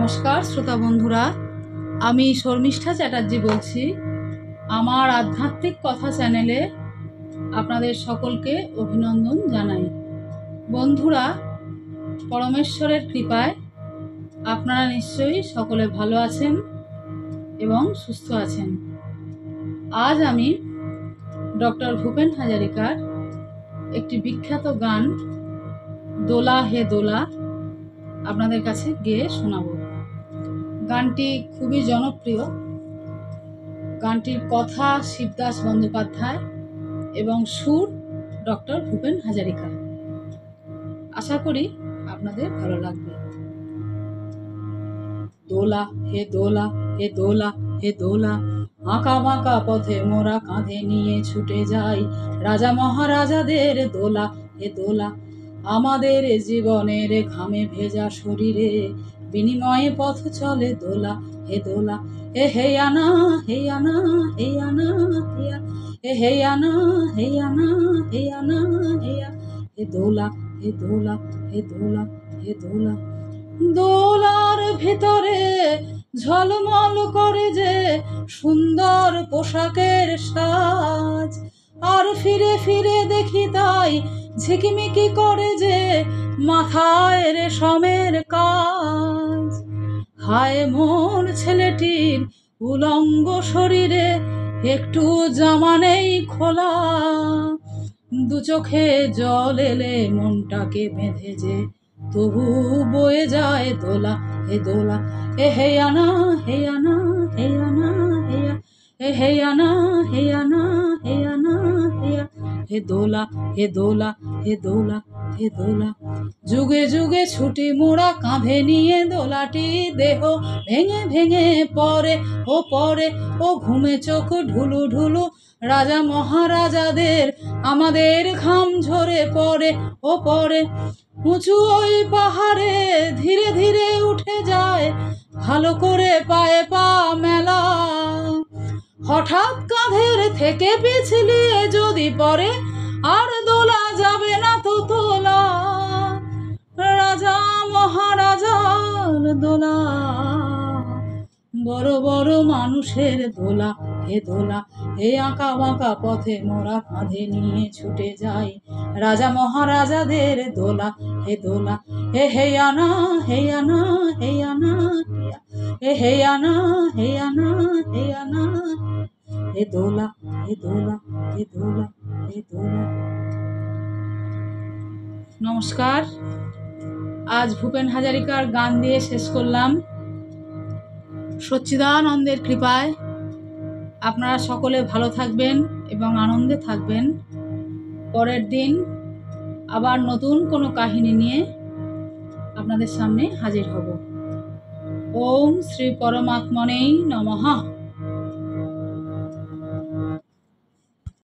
নমস্কার শ্রোতা বন্ধুরা, আমি শর্মিষ্ঠা চ্যাটার্জি বলছি। আমার আধ্যাত্মিক কথা চ্যানেলে আপনাদের সকলকে অভিনন্দন জানাই। বন্ধুরা, পরমেশ্বরের কৃপায় আপনারা নিশ্চয়ই সকলে ভালো আছেন এবং সুস্থ আছেন। আজ আমি ডক্টর ভূপেন হাজারিকার একটি বিখ্যাত গান দোলা হে দোলা আপনাদের কাছে গেয়ে শোনাব। গানটি খুবই জনপ্রিয়। গানটির কথা শিবদাস বন্দ্যোপাধ্যায় এবং সুর ডক্টর ভূপেন হাজারিকা। আশা করি আপনাদের ভালো লাগবে। দোলা হে দোলা হে দোলা হে দোলা, আঁকা বাঁকা পথে মোরা কাঁধে নিয়ে ছুটে যাই রাজা মহারাজাদের দোলা হে দোলা। আমাদের জীবনের ঘামে ভেজা শরীরে বিনিময়ে পথ চলে দোলা হে দোলা। এ হে আনা হে আনা হে আনা হেয়া, এ হে আনা হে আনা হে আনা হেয়া, হে দোলা হে দোলা হে দোলা হে দোলা। দোলার ভিতরে ঝলমল করে যে সুন্দর পোশাকের সাজ, আর ফিরে ফিরে দেখি তাই ঝিকিমিকি করে যে মাথায় রেশমের কাজ। হায় মোর ছেলেটির উলঙ্গ শরীরে একটু জামা নেই খোলা, দু চোখে জল এলে মনটাকে বেঁধে যে তবু বয়ে যায় দোলা হে দোলা। এ হে আনা হে আনা হে আনা হেয়া, এ হে আনা হে আনা হে আনা হেয়া, হে দোলা হে দোলা হে দোলা হে দোলা। যুগে যুগে ছুটি মোড়া কাঁধে নিয়ে দোলাটি দেহ ভেঙে ভেঙে পড়ে ও পড়ে ও ঘুমে চোখ ঢুলু ঢুলু রাজা মহারাজাদের আমাদের ঘাম ঝরে পড়ে ও পড়ে। উঁচু ওই পাহাড়ে ধীরে ধীরে উঠে যায় ভালো করে পায়ে পা মেলা, হঠাৎ কাঁধের থেকে পিছলিয়ে যদি পড়ে আর দোলা যাবে না তো তোলা। রাজা মহারাজার দোলা, বড় বড় মানুষের দোলা হে দোলা। হে আঁকা বাঁকা পথে মোরা কাঁধে নিয়ে ছুটে যাই রাজা মহারাজাদের দোলা হে দোলা। হে হে আনা হে আনা হে আনা হেয়া, এ হে আনা হে আনা হে আনা, হে দোলা হে দোলা হে দোলা হে দোলা। নমস্কার। আজ ভূপেন হাজারিকার গান দিয়ে শেষ করলাম। সচ্চিদানন্দের কৃপায় আপনারা সকলে ভালো থাকবেন এবং আনন্দে থাকবেন। পরের দিন আবার নতুন কোনো কাহিনী নিয়ে আপনাদের সামনে হাজির হব। ওম শ্রী পরমাত্মনেই নমঃ।